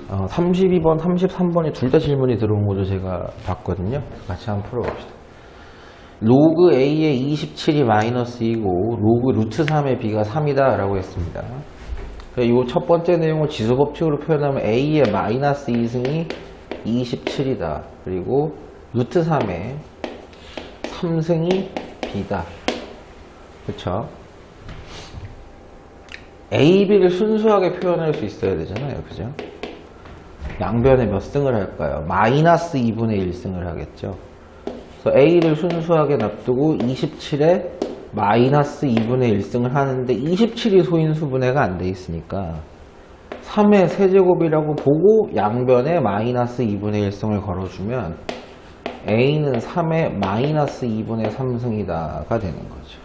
32번, 33번이 둘 다 질문이 들어온 거죠. 제가 봤거든요. 같이 한번 풀어봅시다. 로그 A의 27이 마이너스 2고 로그 루트 3의 B가 3이다 라고 했습니다. 이 첫 번째 내용을 지수법칙으로 표현하면 A의 마이너스 2승이 27이다. 그리고 루트 3의 3승이 B다. 그쵸? A, B를 순수하게 표현할 수 있어야 되잖아요. 그죠? 양변에 몇 승을 할까요? 마이너스 2분의 1승을 하겠죠. 그래서 A를 순수하게 놔두고 27에 마이너스 2분의 1승을 하는데 27이 소인수분해가 안 돼 있으니까 3의 세제곱이라고 보고 양변에 마이너스 2분의 1승을 걸어주면 A는 3의 마이너스 2분의 3승이다가 되는 거죠.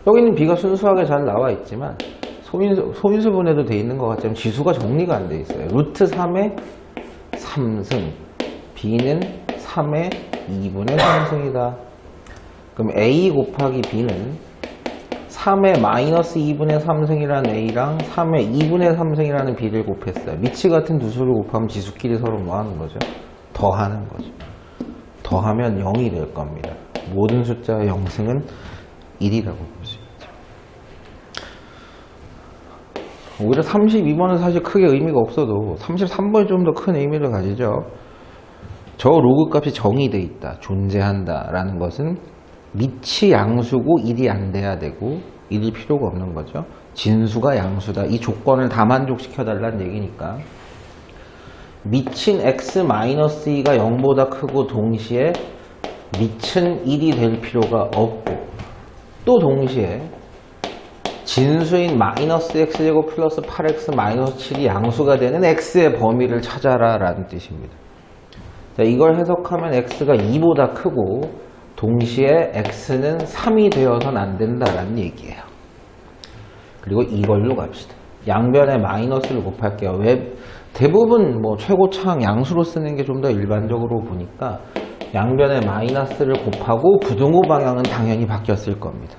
여기는 B가 순수하게 잘 나와 있지만 소인수분해도 돼 있는 것 같지만 지수가 정리가 안 돼 있어요. 루트 3의 3승, B는 3의 2분의 3승이다. 그럼 A 곱하기 B는 3의 마이너스 2분의 3승이라는 A랑 3의 2분의 3승이라는 B를 곱했어요. 미치 같은 두 수를 곱하면 지수끼리 서로 뭐 하는 거죠? 더하는 거죠. 더하면 0이 될 겁니다. 모든 숫자의 0승은 1이라고 볼 수 있죠. 오히려 32번은 사실 크게 의미가 없어도 33번이 좀 더 큰 의미를 가지죠. 저 로그 값이 정의되어 있다, 존재한다 라는 것은 밑이 양수고 1이 안 돼야 되고 1일 필요가 없는 거죠. 진수가 양수다. 이 조건을 다 만족시켜 달라는 얘기니까 밑인 x-2가 0보다 크고 동시에 밑은 1이 될 필요가 없고 또 동시에 진수인 마이너스 x제곱 플러스 8x 마이너스 7이 양수가 되는 x의 범위를 찾아라 라는 뜻입니다. 자, 이걸 해석하면 x가 2보다 크고 동시에 x는 3이 되어서는 안 된다라는 얘기예요. 그리고 이걸로 갑시다. 양변에 마이너스를 곱할게요. 왜 대부분 뭐 최고차항 양수로 쓰는 게 좀 더 일반적으로 보니까 양변에 마이너스를 곱하고 부등호 방향은 당연히 바뀌었을 겁니다.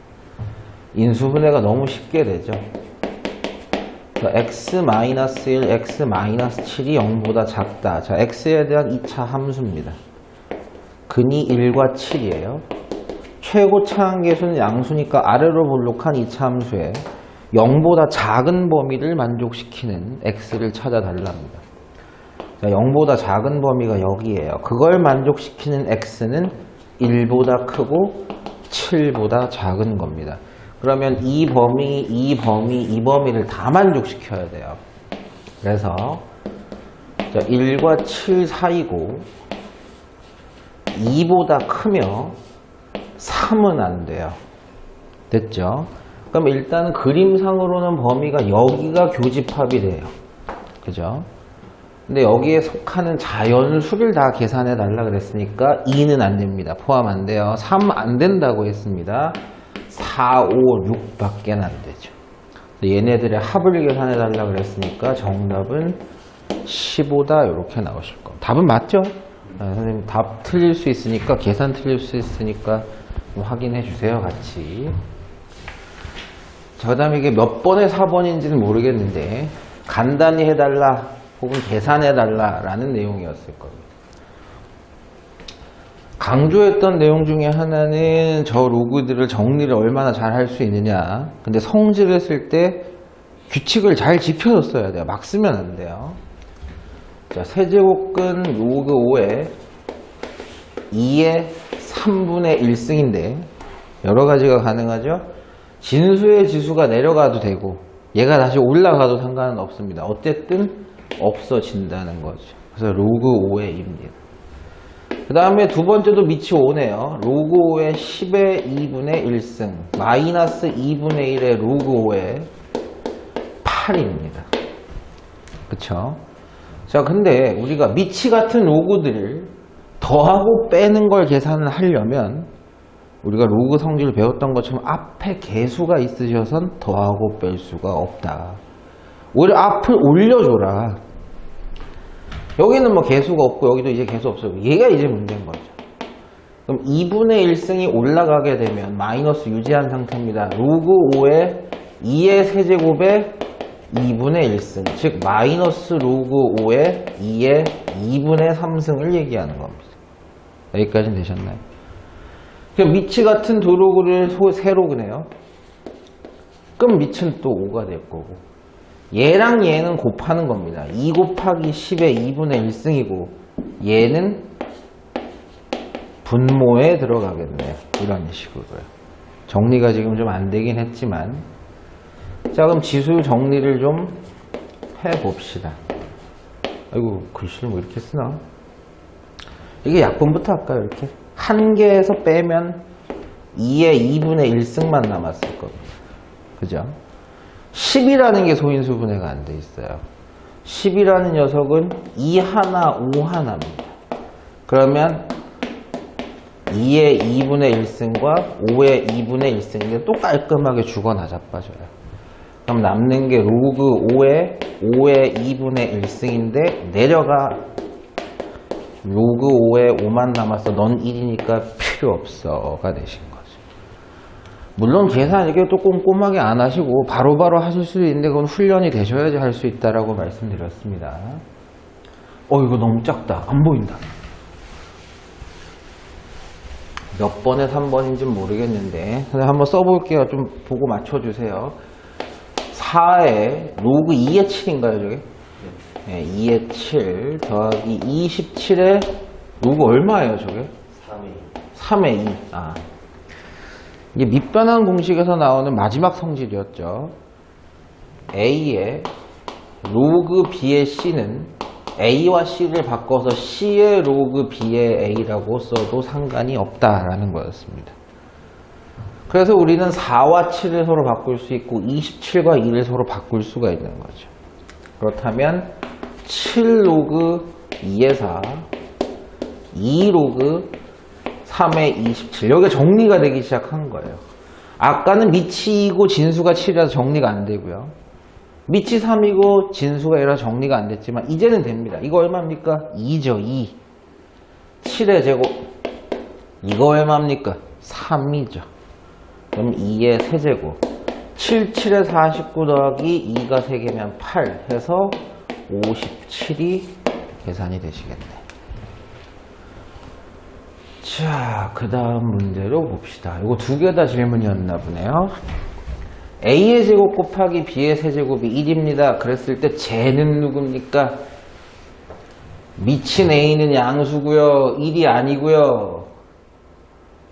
인수분해가 너무 쉽게 되죠. x-1, x-7이 0보다 작다. 자, x에 대한 2차 함수입니다. 근이 1과 7이에요. 최고차항 계수는 양수니까 아래로 볼록한 2차 함수에 0보다 작은 범위를 만족시키는 x를 찾아달랍니다. 자, 0보다 작은 범위가 여기에요. 그걸 만족시키는 x는 1보다 크고 7보다 작은 겁니다. 그러면 이 범위를 다 만족시켜야 돼요. 그래서 자, 1과 7 사이고 2보다 크며 3은 안 돼요. 됐죠? 그럼 일단 그림상으로는 범위가 여기가 교집합이 돼요. 그죠? 근데 여기에 속하는 자연수를 다 계산해 달라 그랬으니까 2는 안 됩니다. 포함 안 돼요. 3 안 된다고 했습니다. 4, 5, 6밖에 안 되죠. 얘네들의 합을 계산해 달라 그랬으니까 정답은 15다 이렇게 나오실 겁니다. 답은 맞죠? 선생님 답 틀릴 수 있으니까 계산 틀릴 수 있으니까 좀 확인해 주세요. 같이. 자, 그 다음에 이게 몇 번의 4번인지는 모르겠는데 간단히 해달라 혹은 계산해달라 라는 내용이었을 겁니다. 강조했던 내용 중에 하나는 저 로그들을 정리를 얼마나 잘 할 수 있느냐. 근데 성질을 쓸 때 규칙을 잘 지켜줬어야 돼요. 막 쓰면 안 돼요. 자, 세제곱근 로그 5에 2의 3분의 1승인데 여러 가지가 가능하죠. 진수의 지수가 내려가도 되고 얘가 다시 올라가도 상관은 없습니다. 어쨌든 없어진다는 거죠. 그래서 로그 5의 2입니다. 그 다음에 두 번째도 밑이 5네요. 로그 5의 10의 2분의 1승 마이너스 2분의 1의 로그 5의 8입니다. 그쵸? 자, 근데 우리가 밑이 같은 로그들을 더하고 빼는 걸 계산을 하려면 우리가 로그 성질을 배웠던 것처럼 앞에 개수가 있으셔선 더하고 뺄 수가 없다. 오히려 앞을 올려줘라. 여기는 뭐 개수가 없고 여기도 이제 개수 없어요. 얘가 이제 문제인 거죠. 그럼 2분의 1승이 올라가게 되면 마이너스 유지한 상태입니다. 로그 5에 2의 세제곱에 2분의 1승, 즉 마이너스 로그 5의 2의 2분의 3승을 얘기하는 겁니다. 여기까지는 되셨나요? 그럼 미치 같은 두 로그를 세 로그네요. 그럼 미치는 또 5가 될 거고, 얘랑 얘는 곱하는 겁니다. 2 곱하기 10의 2분의 1승이고 얘는 분모에 들어가겠네요. 이런 식으로요. 정리가 지금 좀 안 되긴 했지만, 자, 그럼 지수 정리를 좀 해봅시다. 아이고, 글씨를 뭐 이렇게 쓰나? 이게 약분부터 할까요? 이렇게 한 개에서 빼면 2의 2분의 1승만 남았을 겁니다. 그죠? 10이라는 게 소인수분해가 안 돼 있어요. 10이라는 녀석은 2 하나, 5 하나입니다. 그러면 2의 2분의 1승과 5의 2분의 1승인데 또 깔끔하게 죽어나 자빠져요. 그럼 남는 게 로그 5의 2분의 1승인데 내려가 로그 5에 5만 남았어. 넌 1이니까 필요 없어가 되신 거죠. 물론 계산 이렇게 또 꼼꼼하게 안 하시고 바로바로 하실 수도 있는데 그건 훈련이 되셔야지 할 수 있다라고 말씀드렸습니다. 이거 너무 작다. 안 보인다. 몇 번에 3번인지 모르겠는데 한번 써볼게요. 좀 보고 맞춰주세요. 4에 로그 2의 7인가요, 저게? 네, 2의 7 더하기 27에 로그 얼마예요, 저게? 3의 2. 아, 이게 밑변환 공식에서 나오는 마지막 성질이었죠. A의 로그 B의 C는 A와 C를 바꿔서 C의 로그 B의 A라고 써도 상관이 없다라는 거였습니다. 그래서 우리는 4와 7을 서로 바꿀 수 있고 27과 2를 서로 바꿀 수가 있는 거죠. 그렇다면 7 로그 2의 4, 2 로그 3의 27. 여기가 정리가 되기 시작한 거예요. 아까는 밑이 2고 진수가 7이라서 정리가 안 되고요. 밑이 3이고 진수가 1이라서 정리가 안 됐지만 이제는 됩니다. 이거 얼마입니까? 2죠. 2. 7의 제곱. 이거 얼마입니까? 3이죠. 그럼 2의 세제곱. 7, 7에 49 더하기 2가 3개면 8 해서 57이 계산이 되시겠네. 자, 그 다음 문제로 봅시다. 이거 두 개 다 질문이었나 보네요. A의 제곱 곱하기 B의 세제곱이 1입니다. 그랬을 때 쟤는 누굽니까? 미친 A는 양수고요. 1이 아니고요.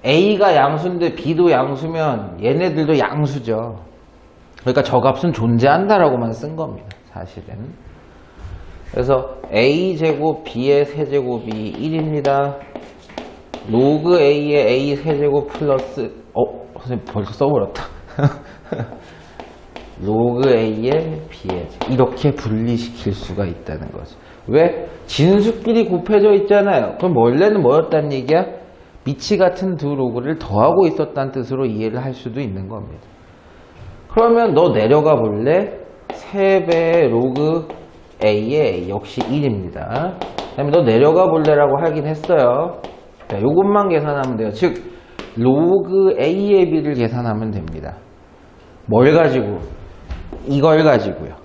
A가 양수인데 B도 양수면 얘네들도 양수죠. 그러니까 저 값은 존재한다라고만 쓴 겁니다. 사실은. 그래서 A제곱 B의 세제곱이 1입니다. 로그 A의 A 세제곱 플러스 선생님 벌써 써버렸다. 로그 A의 B의 이렇게 분리시킬 수가 있다는 거죠. 왜? 진수끼리 곱해져 있잖아요. 그럼 원래는 뭐였다는 얘기야? 미치 같은 두 로그를 더하고 있었다는 뜻으로 이해를 할 수도 있는 겁니다. 그러면 너 내려가 볼래? 3배의 로그 A의 A 역시 1입니다. 그 다음에 너 내려가 볼래라고 하긴 했어요. 자, 요것만 계산하면 돼요. 즉 로그 A의 B를 계산하면 됩니다. 뭘 가지고? 이걸 가지고요.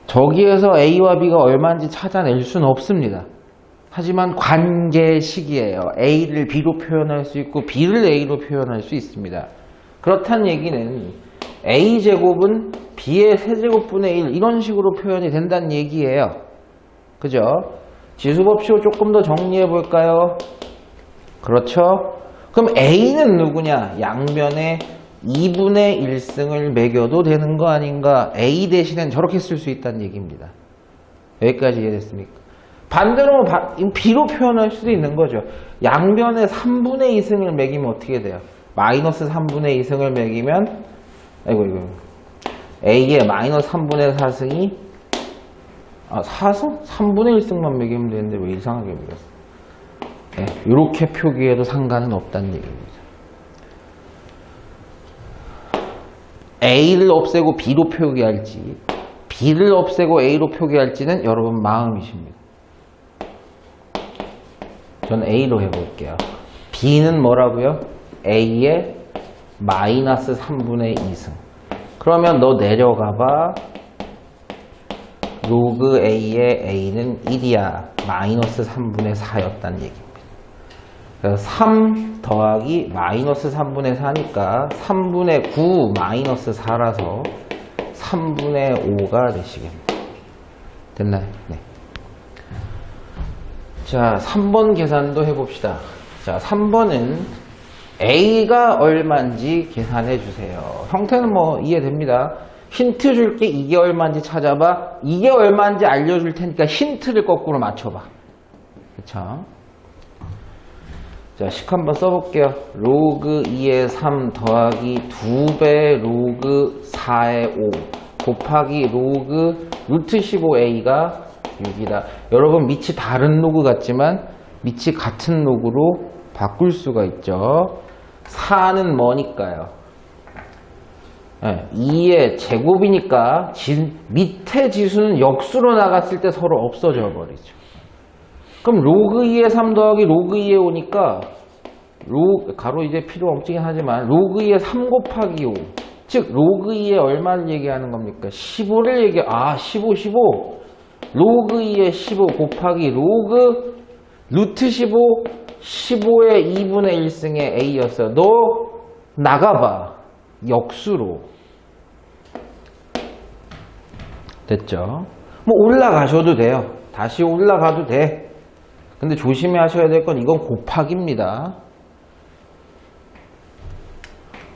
저기에서 A와 B가 얼마인지 찾아낼 수는 없습니다. 하지만 관계식이에요. A를 B로 표현할 수 있고 B를 A로 표현할 수 있습니다. 그렇다는 얘기는 A제곱은 B의 세제곱분의 1 이런 식으로 표현이 된다는 얘기예요. 그죠? 지수법칙을 조금 더 정리해 볼까요? 그렇죠? 그럼 A는 누구냐? 양변에 2분의 1승을 매겨도 되는 거 아닌가? A 대신엔 저렇게 쓸 수 있다는 얘기입니다. 여기까지 이해됐습니까? 반대로 B로 표현할 수도 있는 거죠. 양변에 3분의 2승을 매기면 어떻게 돼요? 마이너스 3분의 2승을 매기면 A의 마이너스 3분의 4승이 4승? 3분의 1승만 매기면 되는데 왜 이상하게 매겼어? 네, 이렇게 표기해도 상관은 없다는 얘기입니다. A를 없애고 B로 표기할지 B를 없애고 A로 표기할지는 여러분 마음이십니다. 저는 A로 해볼게요. B는 뭐라고요? A의 마이너스 3분의 2승. 그러면 너 내려가봐. 로그 A의 A는 1이야. 마이너스 3분의 4였다는 얘기입니다. 그래서 3 더하기 마이너스 3분의 4니까 3분의 9 마이너스 4라서 3분의 5가 되시겠네요. 됐나요? 네. 자, 3번 계산도 해봅시다. 자, 3번은 A가 얼마인지 계산해 주세요. 형태는 뭐 이해됩니다. 힌트 줄게. 이게 얼마인지 찾아봐. 이게 얼마인지 알려줄 테니까 힌트를 거꾸로 맞춰봐. 그쵸? 자, 식 한번 써볼게요. 로그 2의 3 더하기 2배 로그 4의 5 곱하기 로그 루트 15a가 6이다. 여러분 밑이 다른 로그 같지만 밑이 같은 로그로 바꿀 수가 있죠. 4는 뭐니까요? 2의 제곱이니까 밑에 지수는 역수로 나갔을 때 서로 없어져 버리죠. 그럼 로그 2의 3 더하기 로그 2의 5니까 가로 이제 필요 없긴 하지만 로그 2의 3 곱하기 5 즉 로그 2의 얼마를 얘기하는 겁니까? 15를 15 로그 2의 15 곱하기 로그 루트 15 15의 2분의 1승의 A였어요. 너 나가봐. 역수로. 됐죠? 뭐 올라가셔도 돼요. 다시 올라가도 돼. 근데 조심하셔야 될 건 이건 곱하기입니다.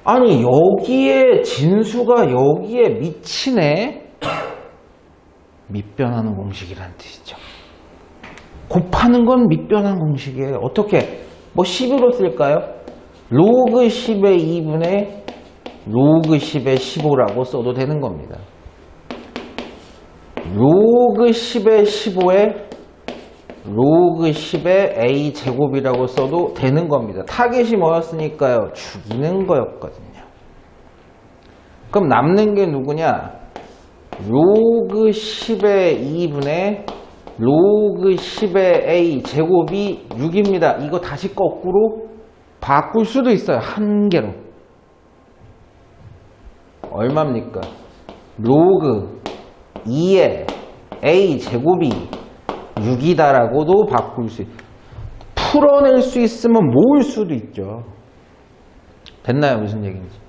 아니 여기에 진수가 여기에 미치네. 밑변하는 공식이란 뜻이죠. 곱하는 건 밑변하는 공식이에요. 어떻게? 뭐 11로 쓸까요? 로그 10의 2분의 로그 10의 15라고 써도 되는 겁니다. 로그 10의 15에 로그 10의 a 제곱이라고 써도 되는 겁니다. 타겟이 뭐였으니까요? 죽이는 거였거든요. 그럼 남는 게 누구냐? 로그 10의 2분의 로그 10의 a 제곱이 6입니다. 이거 다시 거꾸로 바꿀 수도 있어요. 한 개로. 얼마입니까? 로그 2의 a 제곱이 6이다라고도 바꿀 수 있어요. 풀어낼 수 있으면 모을 수도 있죠. 됐나요? 무슨 얘기인지.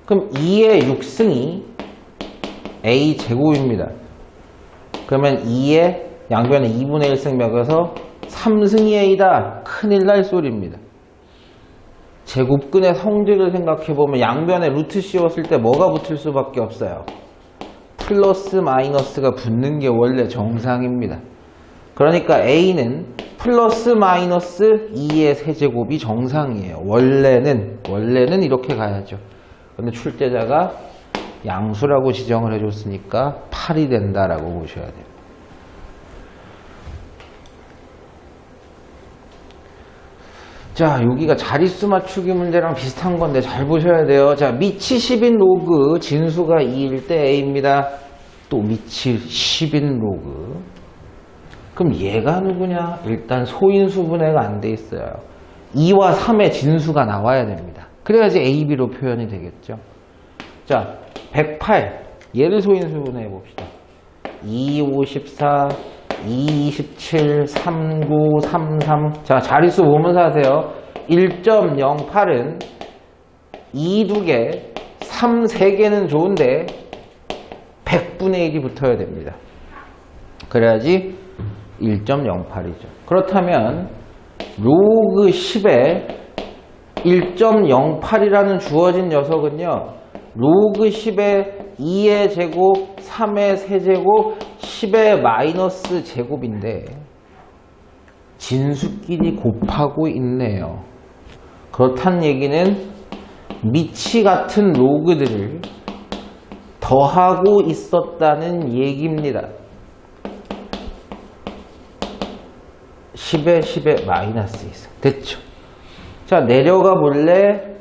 그럼 2의 6승이 a 제곱입니다. 그러면 2의 양변에 2분의 1승 먹여서 3승이 a다. 큰일 날 소리입니다. 제곱근의 성질을 생각해보면 양변에 루트 씌웠을 때 뭐가 붙을 수밖에 없어요. 플러스 마이너스가 붙는 게 원래 정상입니다. 그러니까 a는 플러스 마이너스 2의 세제곱이 정상이에요. 원래는 이렇게 가야죠. 근데 출제자가 양수라고 지정을 해줬으니까 8이 된다라고 보셔야 돼요. 자, 여기가 자릿수 맞추기 문제랑 비슷한 건데 잘 보셔야 돼요. 자, 밑이 10인 로그, 진수가 2일 때 a입니다. 또 밑이 10인 로그. 그럼 얘가 누구냐? 일단 소인수분해가 안 돼 있어요. 2와 3의 진수가 나와야 됩니다. 그래야지 a, b로 표현이 되겠죠. 자, 108. 얘를 소인수분해 봅시다. 2, 54, 2, 27, 39, 33. 자, 자릿수 보면서 하세요. 1.08은 2 2개, 3 3개는 좋은데 100분의 1이 붙어야 됩니다. 그래야지 1.08이죠. 그렇다면 로그 10에 1.08이라는 주어진 녀석은요. 로그 10에 2의 제곱, 3의 세제곱, 10의 마이너스 제곱인데 진수끼리 곱하고 있네요. 그렇다는 얘기는 밑이 같은 로그들을 더하고 있었다는 얘기입니다. 10에 10에 마이너스 있어. 됐죠? 자, 내려가 볼래?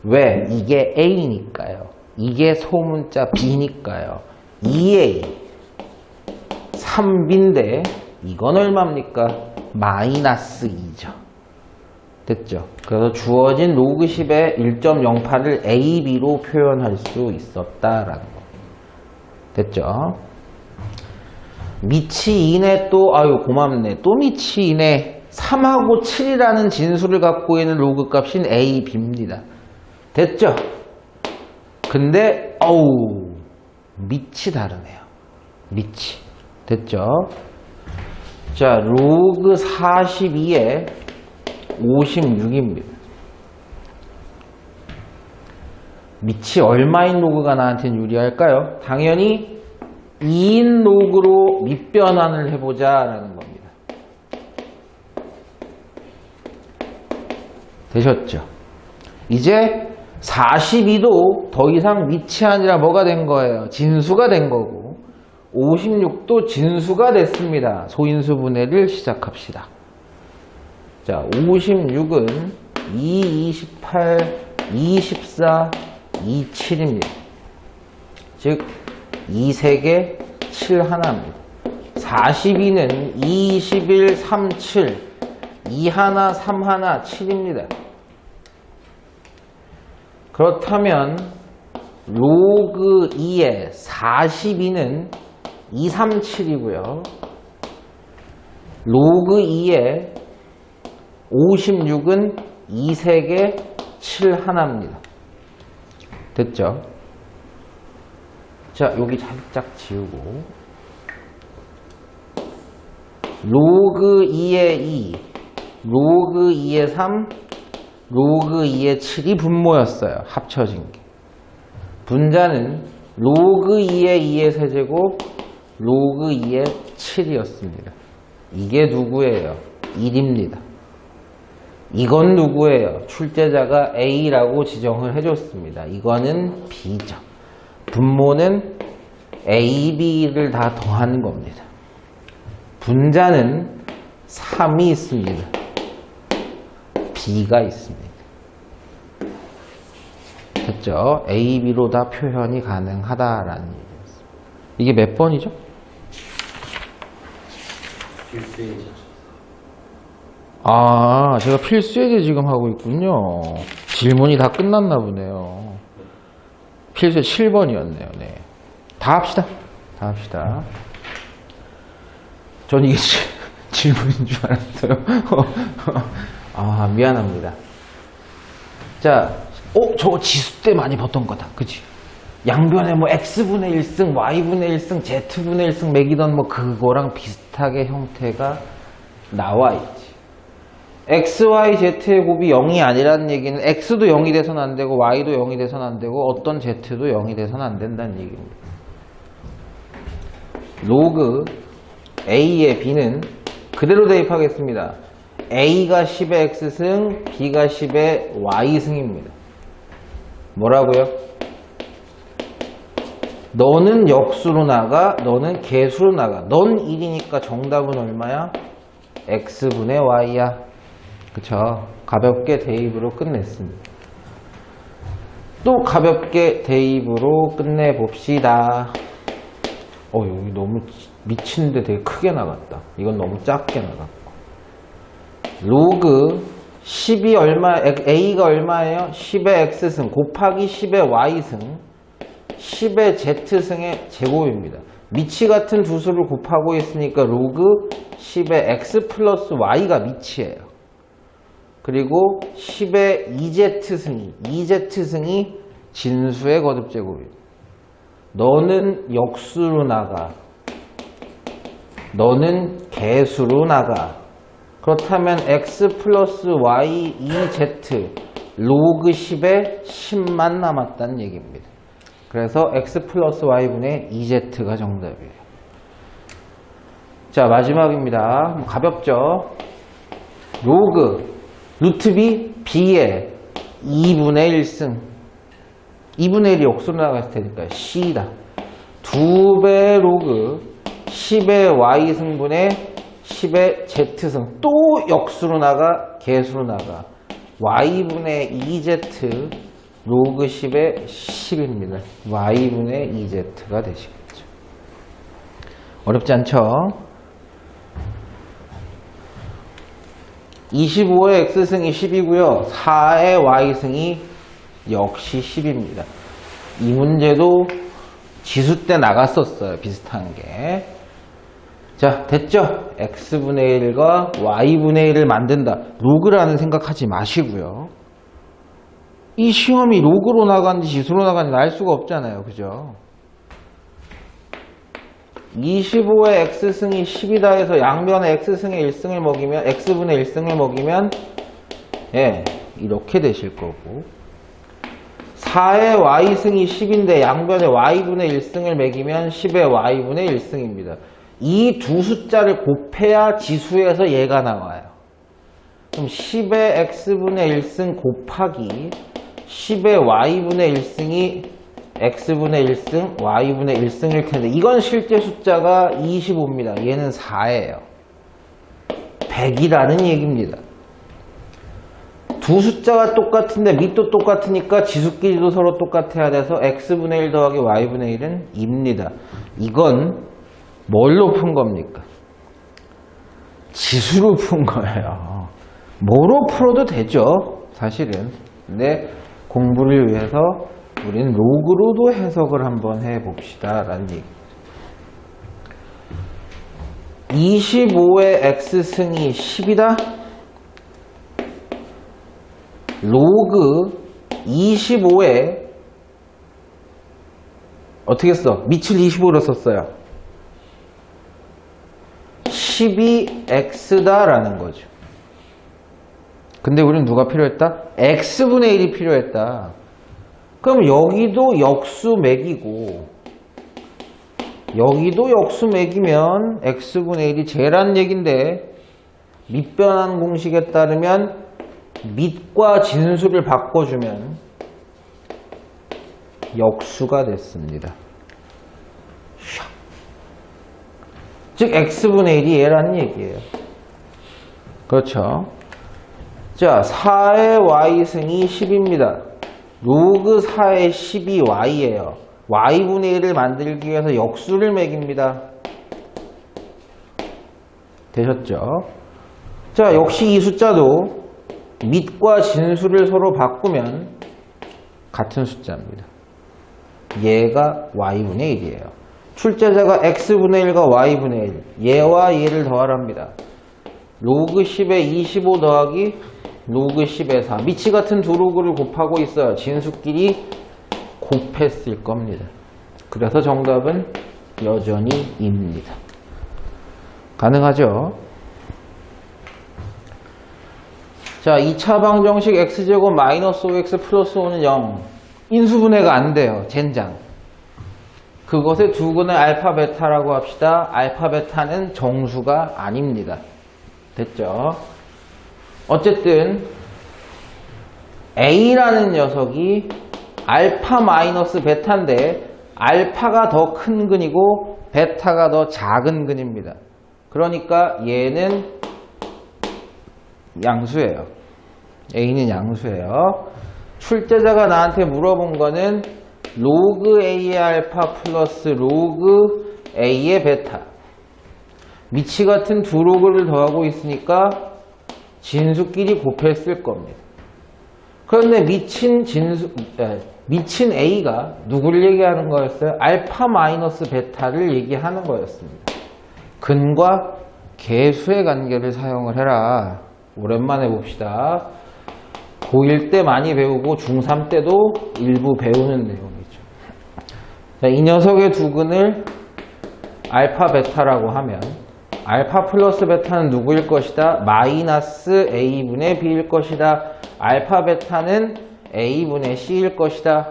왜? 이게 A니까요. 이게 소문자 B니까요. 2A 3B인데 이건 얼마입니까? 마이너스 2죠. 됐죠? 그래서 주어진 로그 10의 1.08을 AB로 표현할 수 있었다라는 거. 됐죠? 미치 이내 또, 아유, 고맙네. 또 미치 이내 3하고 7이라는 진수를 갖고 있는 로그 값인 AB입니다. 됐죠? 근데, 어우, 밑이 다르네요. 밑이. 됐죠? 자, 로그 42에 56입니다. 밑이 얼마인 로그가 나한테는 유리할까요? 당연히 2인 로그로 밑변환을 해보자 라는 겁니다. 되셨죠? 이제 42도 더 이상 밑이 아니라 뭐가 된 거예요? 진수가 된 거고 56도 진수가 됐습니다. 소인수 분해를 시작합시다. 자, 56은 2, 28, 24, 27입니다. 즉 2, 3개, 7 하나입니다. 42는 2, 21, 3, 7, 2 하나, 3 하나, 7입니다. 그렇다면 로그 2의 42는 2, 3, 7이고요. 로그 2의 56은 2, 3개, 7 하나입니다. 됐죠? 자, 여기 살짝 지우고 로그 2의 2, 로그 2의 3, 로그 2의 7이 분모였어요. 합쳐진 게. 분자는 로그 2의 2의 세제곱, 로그 2의 7이었습니다. 이게 누구예요? 1입니다. 이건 누구예요? 출제자가 A라고 지정을 해줬습니다. 이거는 B죠. 분모는 A, B를 다 더하는 겁니다. 분자는 3이 있습니다. B가 있습니다. 됐죠? A, B로 다 표현이 가능하다라는 얘기였습니다. 이게 몇 번이죠? 아, 제가 필수예제 지금 하고 있군요. 질문이 다 끝났나 보네요. 필수예 7번이었네요. 네. 다 합시다. 다 합시다. 전 이게 질문인 줄 알았어요. 아, 미안합니다. 자, 저거 지수 때 많이 봤던 거다. 그치? 양변에 뭐 X분의 1승, Y분의 1승, Z분의 1승 매기던 뭐 그거랑 비슷하게 형태가 나와 있지. X, Y, Z의 곱이 0이 아니라는 얘기는 X도 0이 돼서는 안 되고 Y도 0이 돼서는 안 되고 어떤 Z도 0이 돼서는 안 된다는 얘기입니다. 로그 A의 B는 그대로 대입하겠습니다. A가 10의 X승, B가 10의 Y승입니다. 뭐라고요? 너는 역수로 나가, 너는 개수로 나가. 넌 1이니까 정답은 얼마야? X분의 Y야. 그쵸? 가볍게 대입으로 끝냈습니다. 또 가볍게 대입으로 끝내봅시다. 여기 너무 미치는데 되게 크게 나갔다. 이건 너무 작게 나갔고. 로그 10이 A가 얼마예요? 10의 X승 곱하기 10의 Y승 10의 Z승의 제곱입니다. 미치 같은 두 수를 곱하고 있으니까 로그 10의 X 플러스 Y가 미치예요. 그리고 10의 2Z승이 진수의 거듭제곱입니다. 너는 역수로 나가. 너는 개수로 나가. 그렇다면 X 플러스 Y 2Z 로그 10에 10만 남았다는 얘기입니다. 그래서 X 플러스 Y분의 2Z가 정답이에요. 자, 마지막입니다. 가볍죠? 로그 루트 B, B의 2분의 1승 2분의 1이 역수로 나갔을 테니까 C다. 2배 로그 10의 Y승분의 10의 Z승 또 역수로 나가 개수로 나가 Y분의 2Z 로그 10의 10입니다. Y분의 2Z가 되시겠죠. 어렵지 않죠? 25의 x승이 10이고요. 4의 y승이 역시 10입니다. 이 문제도 지수 때 나갔었어요. 비슷한 게. 자, 됐죠? x분의 1과 y분의 1을 만든다. 로그라는 생각하지 마시고요. 이 시험이 로그로 나가는지 지수로 나가는지 알 수가 없잖아요. 그죠? 25의 x승이 10이다 해서 양변에 x승의 1승을 먹이면 x분의 1승을 먹이면 예, 이렇게 되실 거고 4의 y승이 10인데 양변에 y분의 1승을 매기면 10의 y분의 1승입니다. 이 두 숫자를 곱해야 지수에서 얘가 나와요. 그럼 10의 x분의 1승 곱하기 10의 y분의 1승이 x분의 1승, y분의 1승일 텐데 이건 실제 숫자가 25입니다. 얘는 4예요. 100이라는 얘기입니다. 두 숫자가 똑같은데 밑도 똑같으니까 지수끼리도 서로 똑같아야 돼서 x분의 1 더하기 y분의 1은 2입니다. 이건 뭘로 푼 겁니까? 지수로 푼 거예요. 뭐로 풀어도 되죠. 사실은. 근데 공부를 위해서 우리는 로그로도 해석을 한번 해봅시다 라는 얘기. 25의 x승이 10이다. 로그 25에 어떻게 써? 밑을 25로 썼어요. 12x다 라는 거죠. 근데 우리는 누가 필요했다? x분의 1이 필요했다. 그럼 여기도 역수 매기고 여기도 역수 매기면 x분의 1이 제란 얘긴데 밑변환 공식에 따르면 밑과 진수를 바꿔주면 역수가 됐습니다. 즉 x분의 1이 얘라는 얘기예요. 그렇죠? 자, 4의 y승이 10입니다. 로그 4의 10이 y예요. y분의 1을 만들기 위해서 역수를 매깁니다. 되셨죠? 자, 역시 이 숫자도 밑과 진수를 서로 바꾸면 같은 숫자입니다. 얘가 y분의 1이에요. 출제자가 x분의 1과 y분의 1, 얘와 얘를 더하랍니다. 로그 10에 25 더하기 로그 10에 4. 밑이 같은 두 로그를 곱하고 있어요. 진수끼리 곱했을 겁니다. 그래서 정답은 여전히 입니다. 가능하죠? 자, 2차 방정식 x제곱 마이너스 5x 플러스 5는 0. 인수분해가 안 돼요. 젠장. 그것의 두근의 알파 베타라고 합시다. 알파 베타는 정수가 아닙니다. 됐죠? 어쨌든 A라는 녀석이 알파 마이너스 베타인데 알파가 더 큰 근이고 베타가 더 작은 근입니다. 그러니까 얘는 양수예요. A는 양수예요. 출제자가 나한테 물어본 거는 로그 A의 알파 플러스 로그 A의 베타. 밑이 같은 두 로그를 더하고 있으니까 진수끼리 곱했을 겁니다. 그런데 미친 A가 누구를 얘기하는 거였어요? 알파 마이너스 베타를 얘기하는 거였습니다. 근과 계수의 관계를 사용을 해라. 오랜만에 봅시다. 고1 때 많이 배우고 중3 때도 일부 배우는 내용이죠. 자, 이 녀석의 두근을 알파 베타라고 하면 알파 플러스 베타는 누구일 것이다? 마이너스 A분의 B일 것이다. 알파 베타는 A분의 C일 것이다.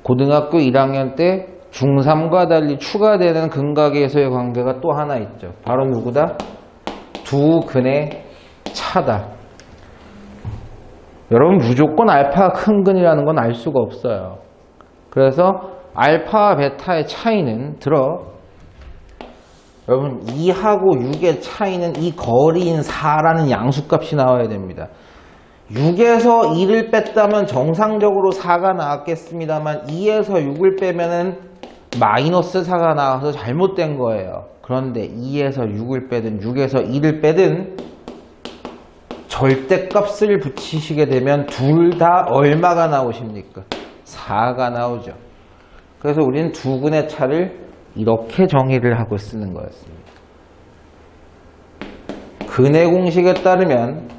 고등학교 1학년 때 중3과 달리 추가되는 근과 계수의 관계가 또 하나 있죠. 바로 누구다? 두 근의 차다. 여러분 무조건 알파가 큰 근이라는 건 알 수가 없어요. 그래서 알파와 베타의 차이는 여러분 2하고 6의 차이는 이 거리인 4라는 양수값이 나와야 됩니다. 6에서 2를 뺐다면 정상적으로 4가 나왔겠습니다만 2에서 6을 빼면은 마이너스 4가 나와서 잘못된 거예요. 그런데 2에서 6을 빼든 6에서 2를 빼든 절대값을 붙이시게 되면 둘 다 얼마가 나오십니까? 4가 나오죠. 그래서 우리는 두근의 차를 이렇게 정의를 하고 쓰는 거였습니다. 근의 공식에 따르면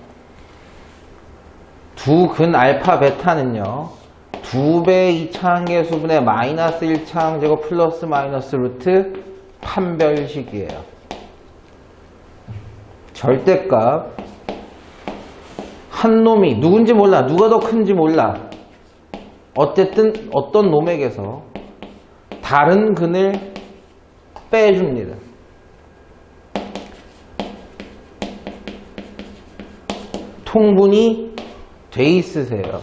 두근 알파 베타는요 2배의 2차항계수분의 마이너스 1차항제곱 플러스 마이너스 루트 판별식이에요. 절대값 한 놈이 누군지 몰라, 누가 더 큰지 몰라, 어쨌든 어떤 놈에게서 다른 근을 빼줍니다. 통분이 돼 있으세요.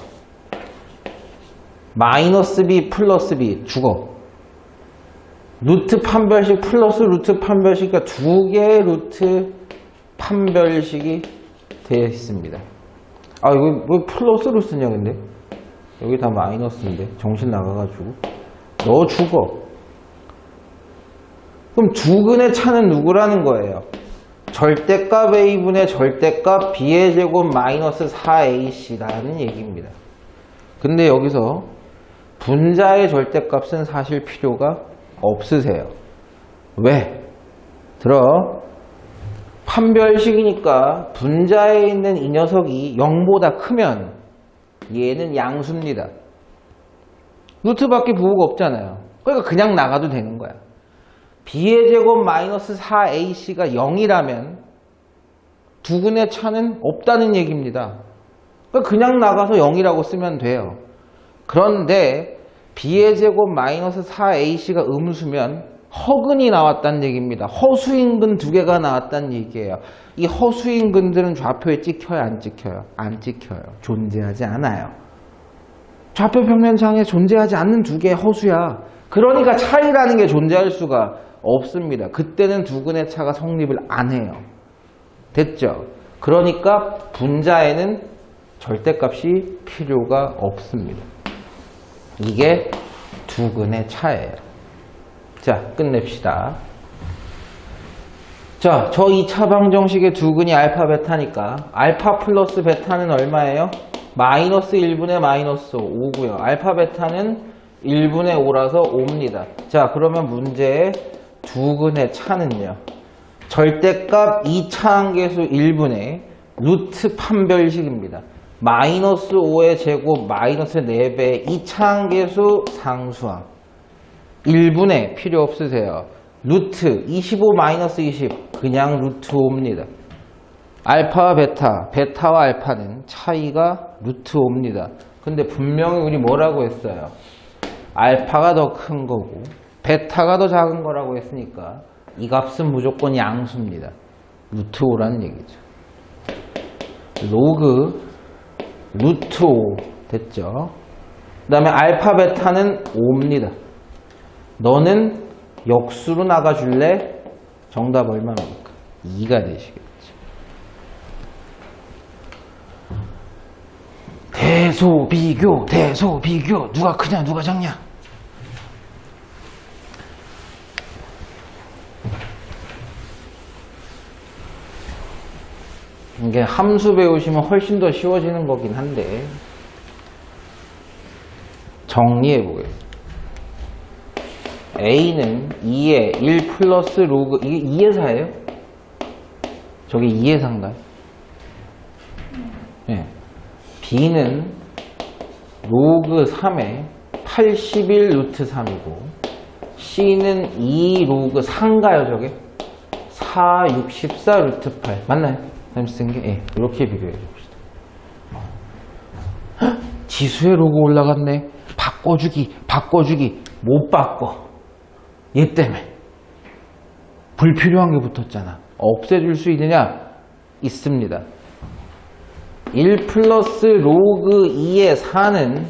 마이너스 b 플러스 b 죽어. 루트 판별식 플러스 루트 판별식, 그러니까 두 개의 루트 판별식이 되어 있습니다. 아, 이거 왜 플러스로 쓰냐, 근데? 여기 다 마이너스인데. 정신 나가가지고. 너 죽어. 그럼 두근의 차는 누구라는 거예요? 절대값 a분의 절대값 b의 제곱 마이너스 4ac라는 얘기입니다. 근데 여기서 분자의 절대값은 사실 필요가 없으세요. 왜? 들어. 판별식이니까 분자에 있는 이 녀석이 0보다 크면 얘는 양수입니다. 루트밖에 부호가 없잖아요. 그러니까 그냥 나가도 되는 거야. b의 제곱 마이너스 4ac가 0이라면 두근의 차는 없다는 얘기입니다. 그러니까 그냥 나가서 0이라고 쓰면 돼요. 그런데 b의 제곱 마이너스 4ac가 음수면 허근이 나왔다는 얘기입니다. 허수인 근 두 개가 나왔다는 얘기예요. 이 허수인 근들은 좌표에 찍혀요, 안 찍혀요? 안 찍혀요. 존재하지 않아요. 좌표 평면상에 존재하지 않는 두 개의 허수야. 그러니까 차이라는 게 존재할 수가 없습니다. 그때는 두근의 차가 성립을 안 해요. 됐죠? 그러니까 분자에는 절대값이 필요가 없습니다. 이게 두근의 차예요. 자, 끝냅시다. 자, 저 2차 방정식의 두근이 알파 베타니까 알파 플러스 베타는 얼마예요? 마이너스 1분의 마이너스 5고요. 알파 베타는 1분의 5라서 5입니다. 자, 그러면 문제의 두근의 차는요. 절대값 2차항계수 1분의 루트 판별식입니다. 마이너스 5의 제곱 마이너스 4배의 2차항계수 상수항. 1분의 필요 없으세요. 루트 25 마이너스 20 그냥 루트 5입니다. 알파와 베타, 베타와 알파는 차이가 루트 5입니다. 근데 분명히 우리 뭐라고 했어요? 알파가 더 큰 거고 베타가 더 작은 거라고 했으니까 이 값은 무조건 양수입니다. 루트 5라는 얘기죠. 로그 루트 5 됐죠? 그 다음에 알파 베타는 5입니다. 너는 역수로 나가줄래? 정답 얼마입니까? 2가 되시겠죠. 대소비교, 대소비교. 누가 크냐, 누가 작냐? 이게 함수 배우시면 훨씬 더 쉬워지는 거긴 한데 정리해 보겠습니다. A는 2의 1 플러스 로그, 이게 2의 4예요? 저게 2의 4인가요? 네. B는 로그 3의 81 루트 3이고 C는 2 로그 4인가요 저게? 4, 64 루트 8 맞나요? 쓴 게? 예, 이렇게 비교해 봅시다. 지수의 로그 올라갔네. 바꿔주기 못 바꿔. 얘 때문에 불필요한 게 붙었잖아. 없애줄 수 있느냐? 있습니다. 1 플러스 로그 2의 4는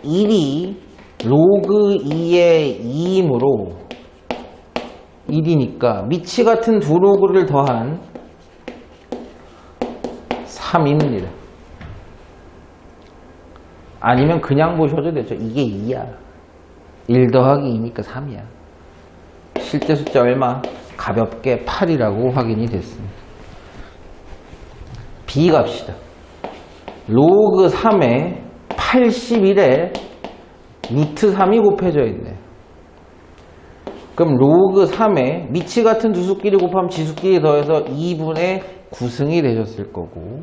1이 로그 2의 2이므로 1이니까 미치 같은 두 로그를 더한 3입니다. 아니면 그냥 보셔도 되죠. 이게 2야. 1 더하기 2니까 3이야. 실제 숫자 얼마? 가볍게 8이라고 확인이 됐습니다. B 갑시다. 로그 3에 81에 루트 3이 곱해져 있네. 그럼 로그 3에 미치 같은 두 수끼리 곱하면 지수끼리 더해서 2분의 9승이 되셨을 거고,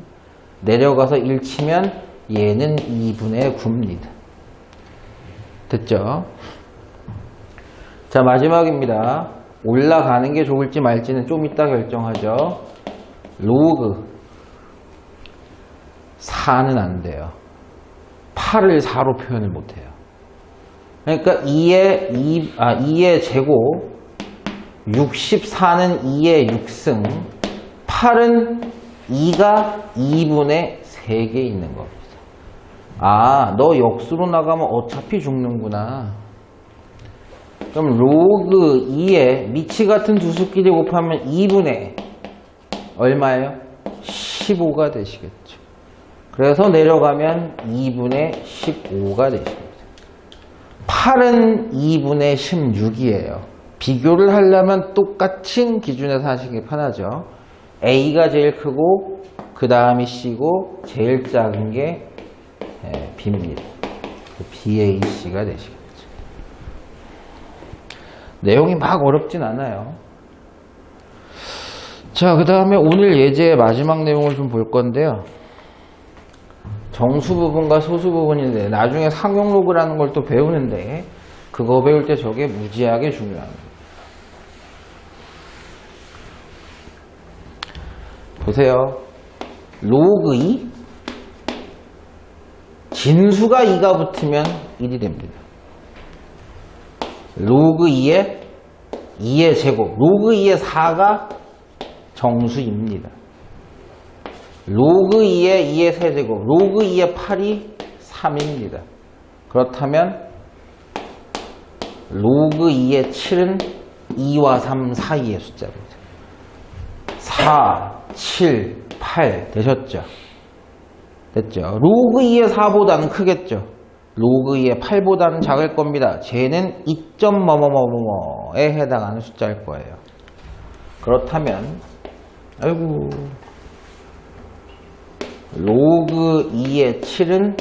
내려가서 1 치면 얘는 2분의 9입니다. 됐죠? 자, 마지막입니다. 올라가는 게 좋을지 말지는 좀 이따 결정하죠. 로그 4는 안 돼요. 8을 4로 표현을 못 해요. 그러니까 2의 제곱, 64는 2의 6승, 8은 2가 2분의 3개 있는 겁니다. 아, 너 역수로 나가면 어차피 죽는구나. 그럼 로그 2에 미치 같은 두 수끼리 곱하면 2분의 얼마예요? 15가 되시겠죠. 그래서 내려가면 2분의 15가 되십니다. 8은 2분의 16이에요. 비교를 하려면 똑같은 기준에서 하시기 편하죠. A가 제일 크고 그 다음이 C고 제일 작은 게 B입니다. BAC가 되시겠죠. 내용이 막 어렵진 않아요. 자, 그 다음에 오늘 예제의 마지막 내용을 좀 볼 건데요. 정수 부분과 소수 부분인데 나중에 상용 로그라는 걸 또 배우는데 그거 배울 때 저게 무지하게 중요합니다. 보세요. 로그 2 진수가 2가 붙으면 1이 됩니다. 로그 2에 2의 제곱, 로그 2의 4가 정수입니다. 로그 2의 2의 세제곱, 로그 2의 8이 3입니다. 그렇다면 로그 2의 7은 2와 3 사이의 숫자입니다. 4, 7, 8 되셨죠? 됐죠? 로그 2의 4보다는 크겠죠? 로그 2의 8보다는 작을 겁니다. 쟤는 2점 뭐뭐뭐뭐에 해당하는 숫자일 거예요. 그렇다면 아이고 로그 2의 7은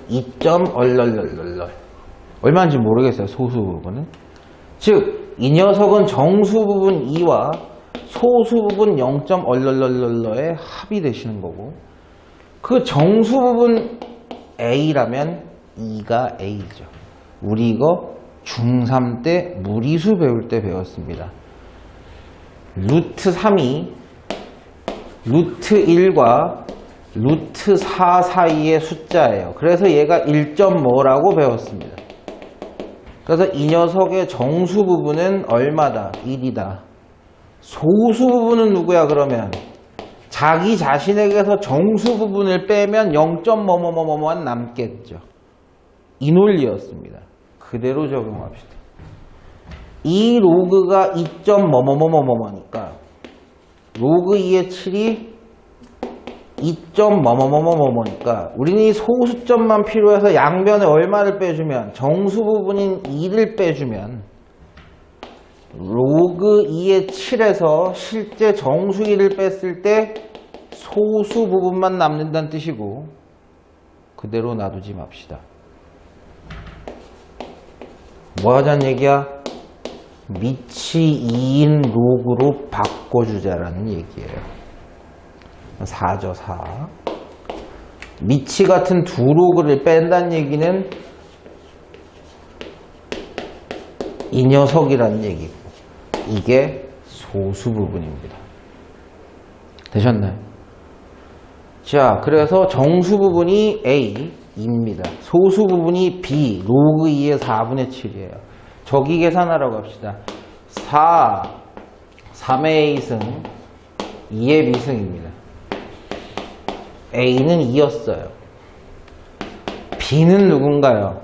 2점 얼얼얼얼 얼마인지 모르겠어요. 소수 부분은. 즉 이 녀석은 정수 부분 2와 소수 부분 0점 얼얼얼얼의 합이 되시는 거고, 그 정수 부분 A라면 2가 A죠. 우리 이거 중3 때 무리수 배울 때 배웠습니다. 루트 3이 루트 1과 루트 4 사이의 숫자예요. 그래서 얘가 1점 뭐라고 배웠습니다. 그래서 이 녀석의 정수 부분은 얼마다? 1이다. 소수 부분은 누구야 그러면? 자기 자신에게서 정수 부분을 빼면 0점 뭐뭐뭐뭐만 남겠죠. 이 논리였습니다. 그대로 적용합시다. 이 로그가 2점 뭐뭐뭐뭐뭐니까 로그 2의 7이 2점 뭐뭐뭐뭐뭐니까 우리는 이 소수점만 필요해서 양변에 얼마를 빼주면, 정수 부분인 2를 빼주면 로그 2의 7에서 실제 정수 2를 뺐을 때 소수 부분만 남는다는 뜻이고, 그대로 놔두지 맙시다. 뭐 하자는 얘기야? 미치 2인 로그로 바꿔주자라는 얘기예요. 4죠, 4. 미치 같은 두 로그를 뺀다는 얘기는 이 녀석이라는 얘기고, 이게 소수 부분입니다. 되셨나요? 자, 그래서 정수 부분이 A입니다. 소수 부분이 B, 로그 2의 4분의 7이에요. 저기 계산하라고 합시다. 4, 3의 A승, 2의 B승입니다. A는 2였어요. B는 누군가요?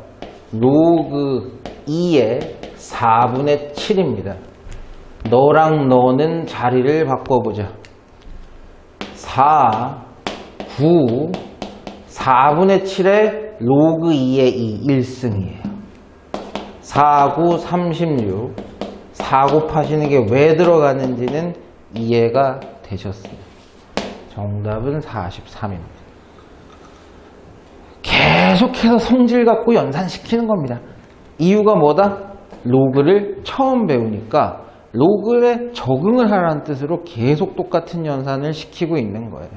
로그 2의 4분의 7입니다. 너랑 너는 자리를 바꿔보자. 4, 9, 4분의 7에 로그 2의 2, 1승이에요. 4, 9, 36. 4 곱하시는 게 왜 들어가는지는 이해가 되셨습니다. 정답은 43입니다. 계속해서 성질 갖고 연산시키는 겁니다. 이유가 뭐다? 로그를 처음 배우니까 로그에 적응을 하라는 뜻으로 계속 똑같은 연산을 시키고 있는 거예요.